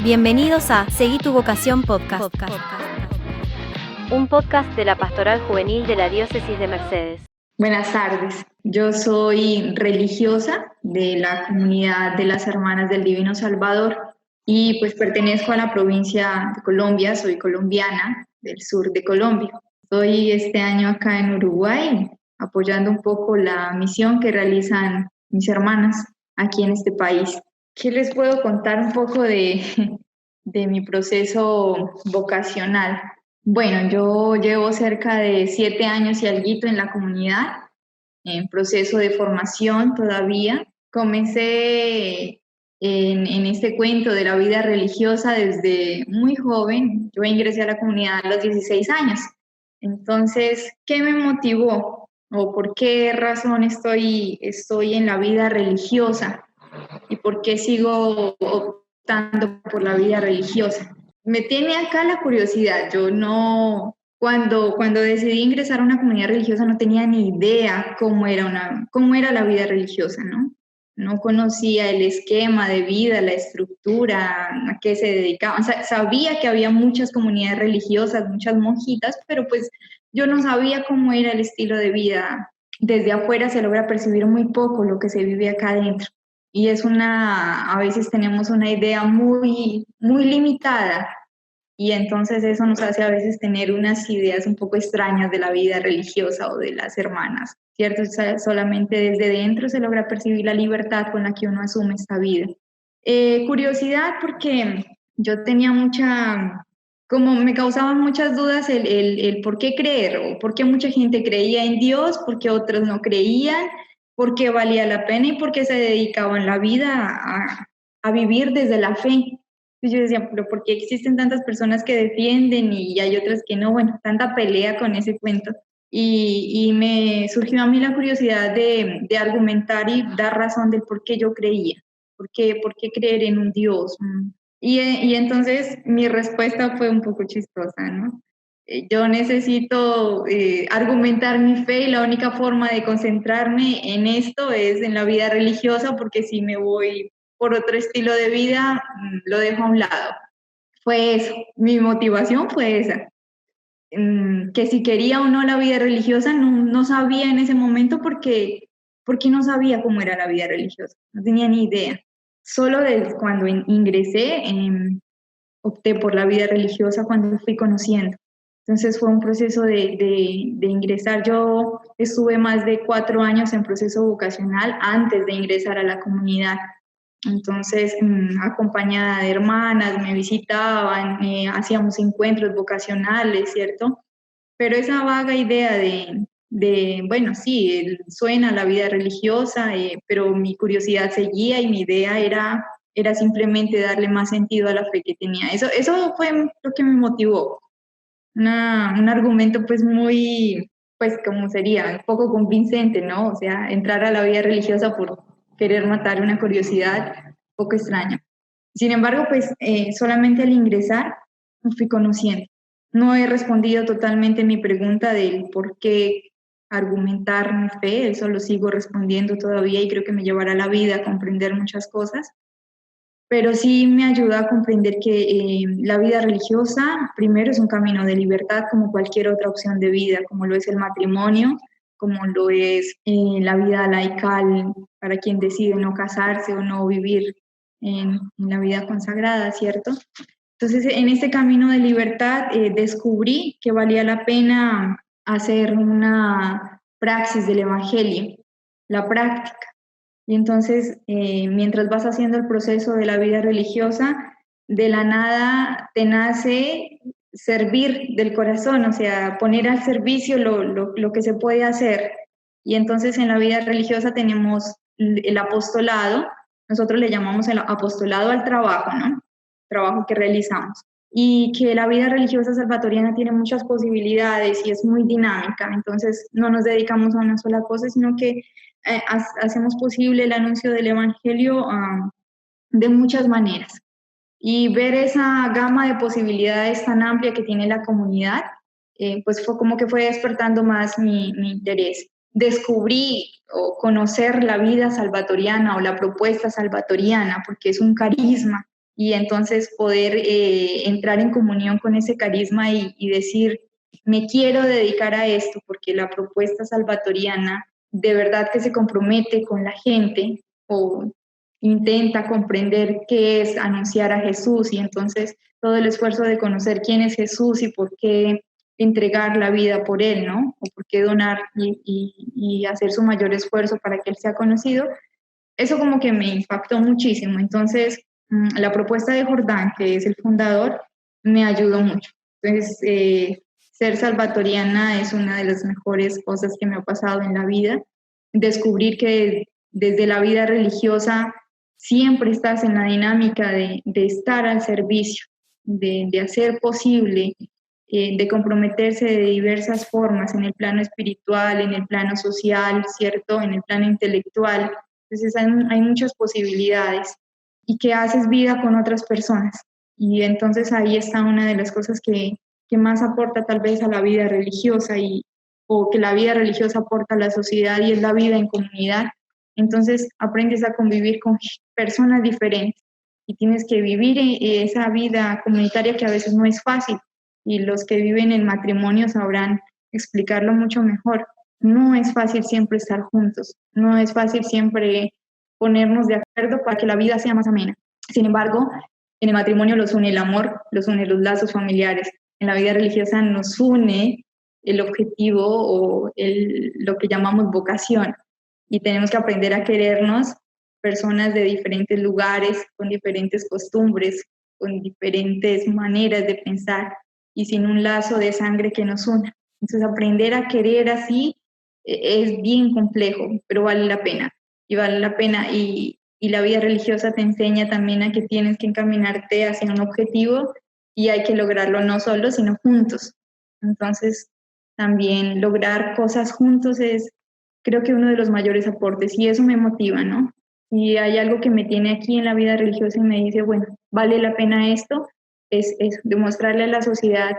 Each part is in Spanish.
Bienvenidos a Seguí tu vocación podcast. Un podcast de la Pastoral Juvenil de la Diócesis de Mercedes. Buenas tardes, yo soy religiosa de la comunidad de las Hermanas del Divino Salvador y pues pertenezco a la provincia de Colombia, soy colombiana del sur de Colombia. Estoy este año acá en Uruguay apoyando un poco la misión que realizan mis hermanas aquí en este país. ¿Qué les puedo contar un poco de mi proceso vocacional? Bueno, yo llevo cerca de 7 años y alguito en la comunidad, en proceso de formación todavía. Comencé en este cuento de la vida religiosa desde muy joven. Yo ingresé a la comunidad a los 16 años. Entonces, ¿qué me motivó o por qué razón estoy en la vida religiosa y por qué sigo optando por la vida religiosa? Me tiene acá la curiosidad. Yo no, cuando decidí ingresar a una comunidad religiosa no tenía ni idea cómo era la vida religiosa, ¿no? No conocía el esquema de vida, la estructura, a qué se dedicaban. Sabía que había muchas comunidades religiosas, muchas monjitas, pero pues yo no sabía cómo era el estilo de vida. Desde afuera se logra percibir muy poco lo que se vive acá adentro. Y a veces tenemos una idea muy, muy limitada y entonces eso nos hace a veces tener unas ideas un poco extrañas de la vida religiosa o de las hermanas, ¿cierto? Solamente desde dentro se logra percibir la libertad con la que uno asume esta vida. Curiosidad porque yo tenía como me causaban muchas dudas el por qué creer o por qué mucha gente creía en Dios, por qué otros no creían, por qué valía la pena y por qué se dedicaban la vida a vivir desde la fe. Y yo decía, pero ¿por qué existen tantas personas que defienden y hay otras que no? Bueno, tanta pelea con ese cuento. Y me surgió a mí la curiosidad de argumentar y dar razón del por qué yo creía, por qué creer en un Dios. Y entonces mi respuesta fue un poco chistosa, ¿no? Yo necesito argumentar mi fe y la única forma de concentrarme en esto es en la vida religiosa, porque si me voy por otro estilo de vida, lo dejo a un lado. Fue eso, mi motivación fue esa. Que si quería o no la vida religiosa, no sabía en ese momento porque no sabía cómo era la vida religiosa, no tenía ni idea. Solo desde cuando ingresé, opté por la vida religiosa cuando fui conociendo. Entonces fue un proceso de ingresar. Yo estuve más de 4 años en proceso vocacional antes de ingresar a la comunidad. Entonces, acompañada de hermanas, me visitaban, hacíamos encuentros vocacionales, ¿cierto? Pero esa vaga idea bueno, sí, suena la vida religiosa, pero mi curiosidad seguía y mi idea era simplemente darle más sentido a la fe que tenía. Eso fue lo que me motivó. Un argumento pues muy, pues como sería, un poco convincente, ¿no? O sea, entrar a la vida religiosa por querer matar una curiosidad un poco extraña. Sin embargo, pues solamente al ingresar me fui conociendo. No he respondido totalmente mi pregunta del por qué argumentar mi fe, eso lo sigo respondiendo todavía y creo que me llevará la vida a comprender muchas cosas, pero sí me ayuda a comprender que la vida religiosa, primero, es un camino de libertad como cualquier otra opción de vida, como lo es el matrimonio, como lo es la vida laical para quien decide no casarse o no vivir en la vida consagrada, ¿cierto? Entonces, en este camino de libertad descubrí que valía la pena hacer una praxis del Evangelio, la práctica. Y entonces, mientras vas haciendo el proceso de la vida religiosa, de la nada te nace servir del corazón, o sea, poner al servicio lo que se puede hacer. Y entonces en la vida religiosa tenemos el apostolado, nosotros le llamamos el apostolado al trabajo, ¿no? Trabajo que realizamos. Y que la vida religiosa salvatoriana tiene muchas posibilidades y es muy dinámica, entonces no nos dedicamos a una sola cosa, sino que hacemos posible el anuncio del Evangelio de muchas maneras. Y ver esa gama de posibilidades tan amplia que tiene la comunidad, pues fue como que fue despertando más mi interés. Descubrí o conocer la vida salvatoriana o la propuesta salvatoriana, porque es un carisma y entonces poder entrar en comunión con ese carisma y decir, me quiero dedicar a esto, porque la propuesta salvatoriana de verdad que se compromete con la gente o intenta comprender qué es anunciar a Jesús, y entonces todo el esfuerzo de conocer quién es Jesús y por qué entregar la vida por él, ¿no? O por qué donar y hacer su mayor esfuerzo para que él sea conocido. Eso como que me impactó muchísimo. Entonces, la propuesta de Jordán, que es el fundador, me ayudó mucho. Entonces, ser salvatoriana es una de las mejores cosas que me ha pasado en la vida. Descubrir que desde la vida religiosa siempre estás en la dinámica de estar al servicio, de hacer posible, de comprometerse de diversas formas en el plano espiritual, en el plano social, ¿cierto? En el plano intelectual. Entonces hay muchas posibilidades y que haces vida con otras personas. Y entonces ahí está una de las cosas que más aporta tal vez a la vida religiosa o que la vida religiosa aporta a la sociedad, y es la vida en comunidad. Entonces aprendes a convivir con personas diferentes y tienes que vivir esa vida comunitaria que a veces no es fácil, y los que viven en matrimonio sabrán explicarlo mucho mejor. No es fácil siempre estar juntos, no es fácil siempre ponernos de acuerdo para que la vida sea más amena. Sin embargo, en el matrimonio los une el amor, los une los lazos familiares. En la vida religiosa nos une el objetivo o lo que llamamos vocación, y tenemos que aprender a querernos, personas de diferentes lugares, con diferentes costumbres, con diferentes maneras de pensar y sin un lazo de sangre que nos una. Entonces, aprender a querer así es bien complejo, pero vale la pena. Y vale la pena. Y la vida religiosa te enseña también a que tienes que encaminarte hacia un objetivo, y hay que lograrlo no solo, sino juntos. Entonces, también lograr cosas juntos es, creo que uno de los mayores aportes, y eso me motiva, ¿no? Y hay algo que me tiene aquí en la vida religiosa y me dice, bueno, vale la pena esto, es demostrarle a la sociedad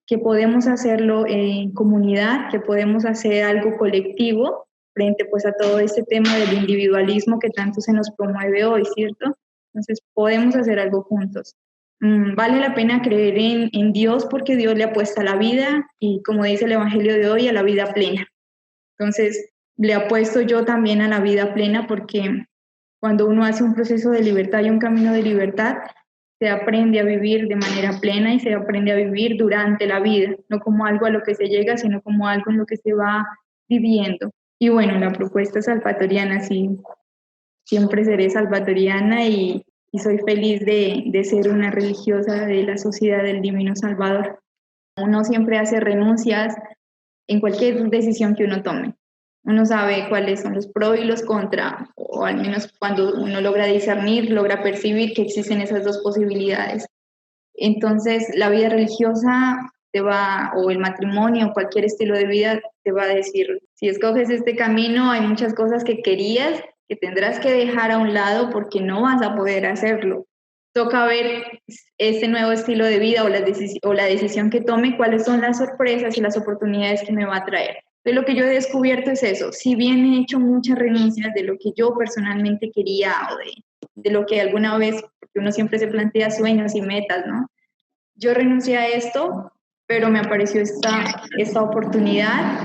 que podemos hacerlo en comunidad, que podemos hacer algo colectivo frente pues a todo este tema del individualismo que tanto se nos promueve hoy, ¿cierto? Entonces podemos hacer algo juntos. Vale la pena creer en Dios, porque Dios le apuesta a la vida y, como dice el Evangelio de hoy, a la vida plena. Entonces le apuesto yo también a la vida plena, porque cuando uno hace un proceso de libertad y un camino de libertad, se aprende a vivir de manera plena y se aprende a vivir durante la vida, no como algo a lo que se llega, sino como algo en lo que se va viviendo. Y bueno, la propuesta salvatoriana, sí, siempre seré salvatoriana, y soy feliz de ser una religiosa de la Sociedad del Divino Salvador. Uno siempre hace renuncias en cualquier decisión que uno tome. Uno sabe cuáles son los pros y los contra, o al menos cuando uno logra discernir, logra percibir que existen esas dos posibilidades. Entonces, la vida religiosa te va, o el matrimonio, o cualquier estilo de vida, te va a decir, si escoges este camino, hay muchas cosas que querías que tendrás que dejar a un lado porque no vas a poder hacerlo. Toca ver este nuevo estilo de vida o la decisión que tome, cuáles son las sorpresas y las oportunidades que me va a traer. Entonces, lo que yo he descubierto es eso. Si bien he hecho muchas renuncias de lo que yo personalmente quería, o de lo que alguna vez, porque uno siempre se plantea sueños y metas, ¿no? Yo renuncié a esto, pero me apareció esta oportunidad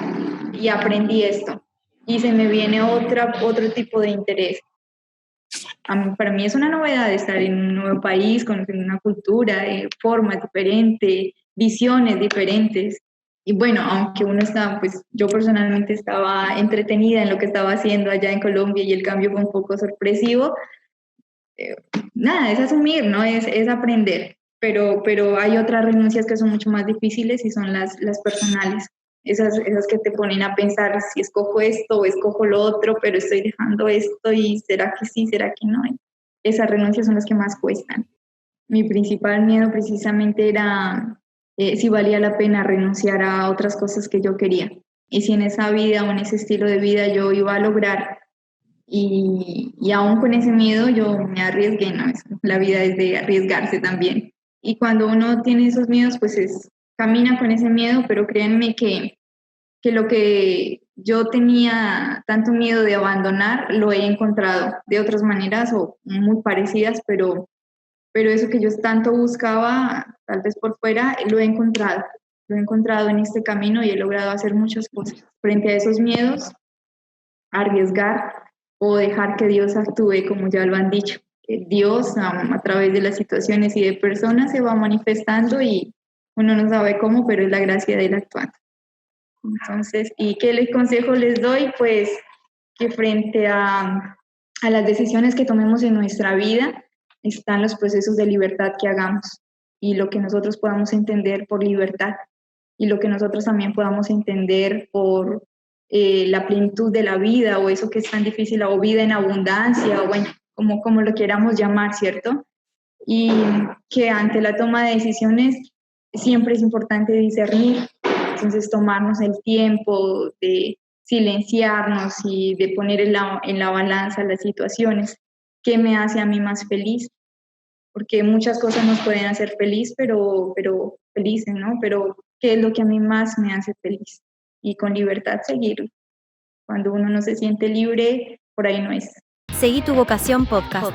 y aprendí esto. Y se me viene otro tipo de interés. Para mí es una novedad estar en un nuevo país, conocer una cultura, formas diferentes, visiones diferentes. Y bueno, aunque uno está, pues yo personalmente estaba entretenida en lo que estaba haciendo allá en Colombia y el cambio fue un poco sorpresivo, nada, es asumir, ¿no? Es aprender. Pero hay otras renuncias que son mucho más difíciles, y son las personales. Esas que te ponen a pensar si escojo esto o escojo lo otro, pero estoy dejando esto y será que sí, será que no. Esas renuncias son las que más cuestan. Mi principal miedo precisamente era si valía la pena renunciar a otras cosas que yo quería, y si en esa vida o en ese estilo de vida yo iba a lograr. Y aún con ese miedo yo me arriesgué, ¿no? La vida es de arriesgarse también. Y cuando uno tiene esos miedos, pues camina con ese miedo, pero créanme que lo que yo tenía tanto miedo de abandonar, lo he encontrado de otras maneras o muy parecidas, pero pero eso que yo tanto buscaba, tal vez por fuera, lo he encontrado. Lo he encontrado en este camino y he logrado hacer muchas cosas. Frente a esos miedos, arriesgar o dejar que Dios actúe, como ya lo han dicho. Que Dios, a través de las situaciones y de personas, se va manifestando y uno no sabe cómo, pero es la gracia de Él actuando. Entonces, ¿y qué consejo les doy? Pues que frente a las decisiones que tomemos en nuestra vida, están los procesos de libertad que hagamos y lo que nosotros podamos entender por libertad y lo que nosotros también podamos entender por la plenitud de la vida o eso que es tan difícil, o vida en abundancia, o bueno, como lo queramos llamar, ¿cierto? Y que ante la toma de decisiones siempre es importante discernir, entonces tomarnos el tiempo de silenciarnos y de poner en la balanza las situaciones. ¿Qué me hace a mí más feliz? Porque muchas cosas nos pueden hacer feliz, pero felices, ¿no? Pero ¿qué es lo que a mí más me hace feliz? Y con libertad seguirlo. Cuando uno no se siente libre, por ahí no es. Seguí tu vocación podcast.